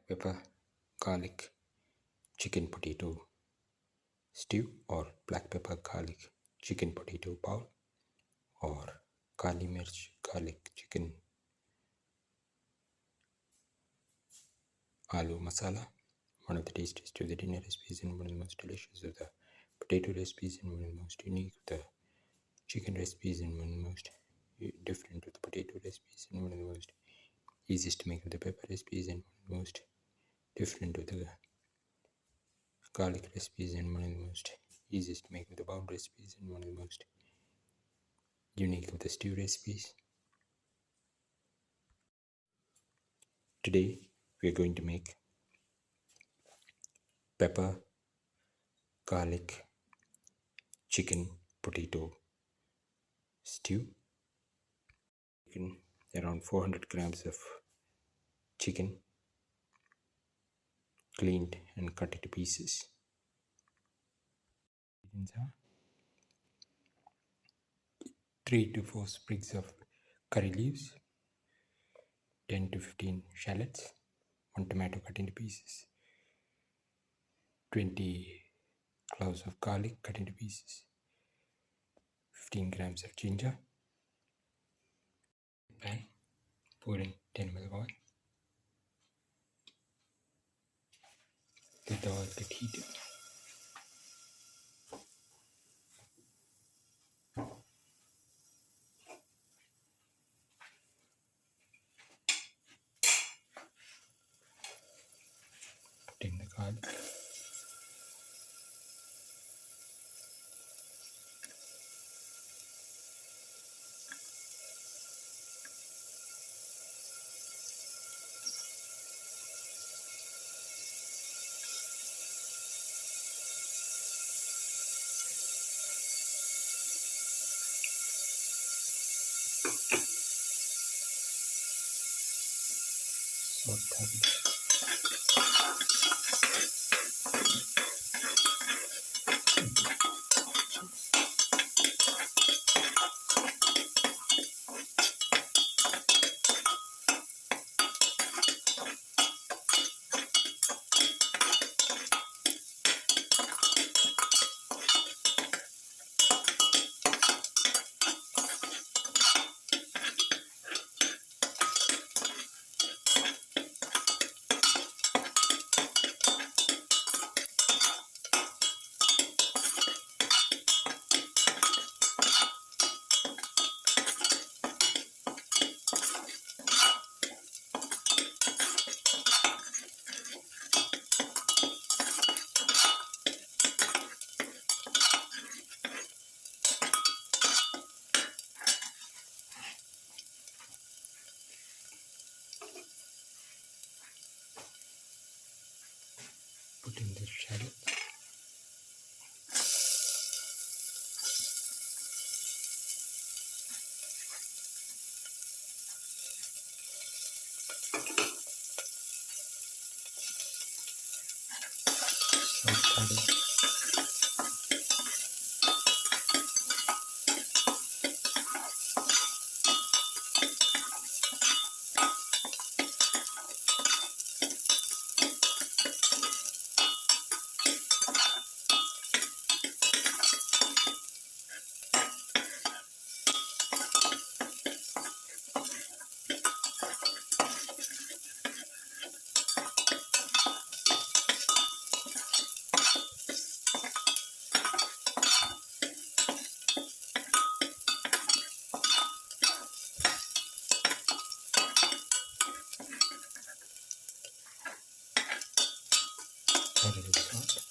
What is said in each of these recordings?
pepper, garlic, chicken potato stew, or black pepper, garlic, chicken potato bowl, or kali mirch, garlic, chicken, aloo masala. One of the tastiest of the dinner recipes and one of the most delicious of the potato recipes and one of the most unique of the chicken recipes and one of the most different of the potato recipes and one of the most easiest to make of the pepper recipes and one of the most different of the garlic recipes and one of the most easiest to make of the bowl recipes and one of the most unique of the stew recipes. Today we are going to make pepper, garlic, chicken, potato stew. Around 400 grams of chicken, cleaned and cut into pieces. 3 to 4 sprigs of curry leaves, 10 to 15 shallots, 1 tomato cut into pieces, 20 cloves of garlic cut into pieces, 15 grams of ginger. Pan, pour in 10 ml of oil. Let the oil get heated. Put in the garlic. Salt. Put in the shallot. Salt. Add a little salt.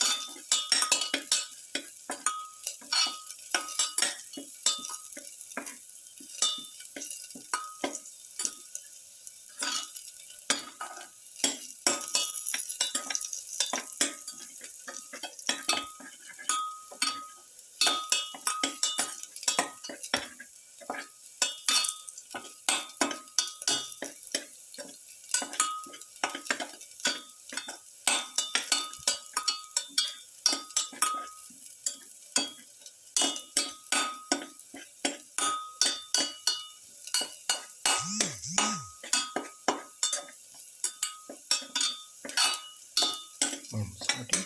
saute.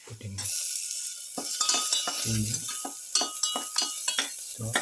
Put in the ginger, salt,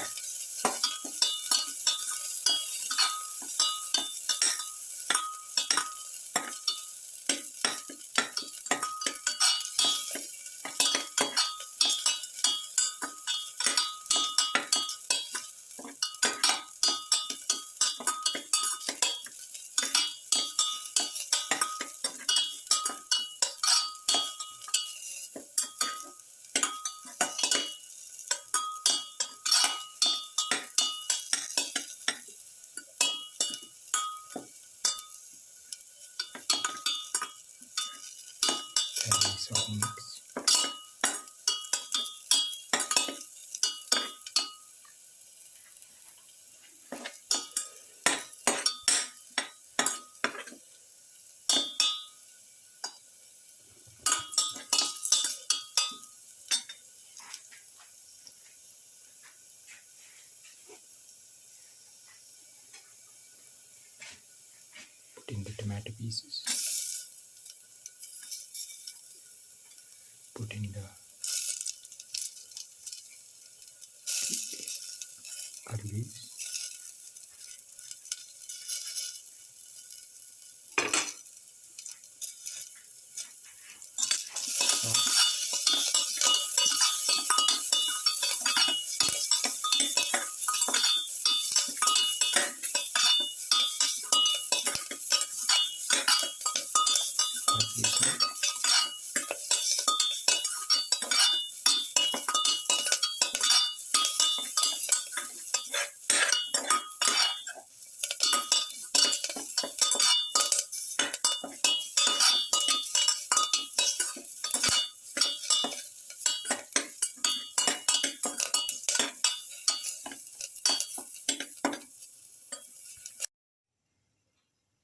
and all mix. Put in the tomato pieces. Put in the curry leaves. Salt, parsley salt.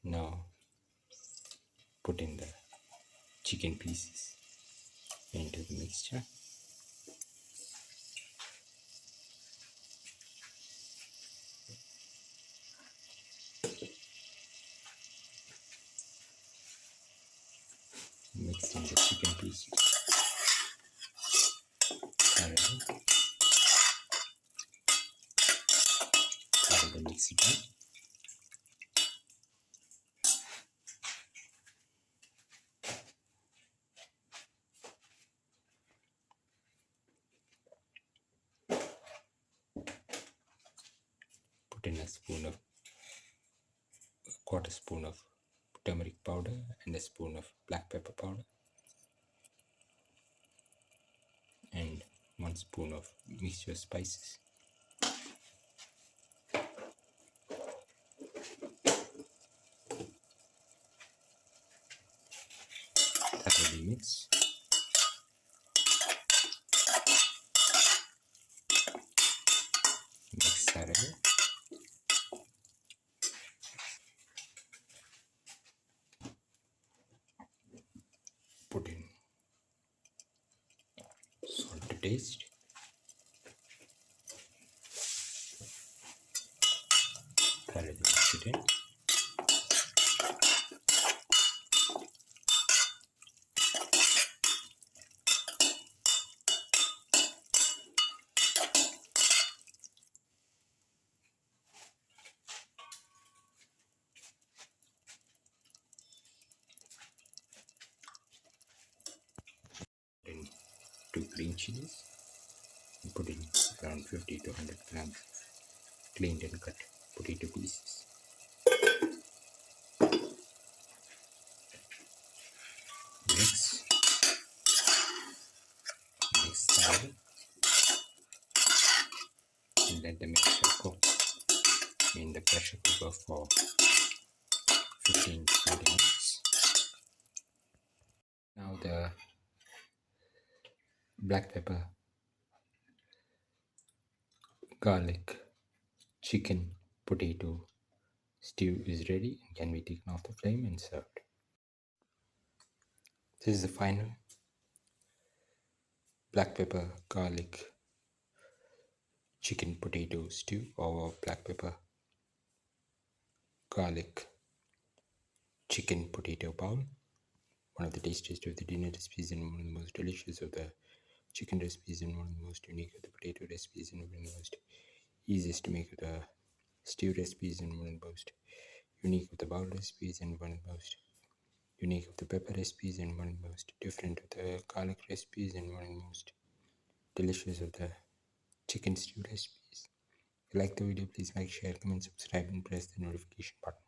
Now put in the chicken pieces into the mixture. Mix in the chicken pieces. Thoroughly mix it up. Put in a quarter spoon of turmeric powder and a spoon of black pepper powder and 1 spoon of mixture spices. Thoroughly mix. Mix thoroughly. Put in salt to taste. Thoroughly mix it in. Put in 2 green chilies. And put in around 50 to 100 grams cleaned and cut potato pieces. Mix. Mix thoroughly. And let the mixture cook in the pressure cooker for 15 to 20 minutes. Now the black pepper, garlic, chicken, potato stew is ready and can be taken off the flame and served. This is the final black pepper garlic chicken potato stew, or black pepper garlic chicken potato bowl. One of the tastiest of the dinner recipes and one of the most delicious of the chicken recipes and one of the most unique of the potato recipes and one of the most easiest to make of the stew recipes and one of the most unique of the bowl recipes and one of the most unique of the pepper recipes and one of the most different of the garlic recipes and one of the most delicious of the chicken stew recipes. If you like the video, please like, share, comment, subscribe and press the notification button.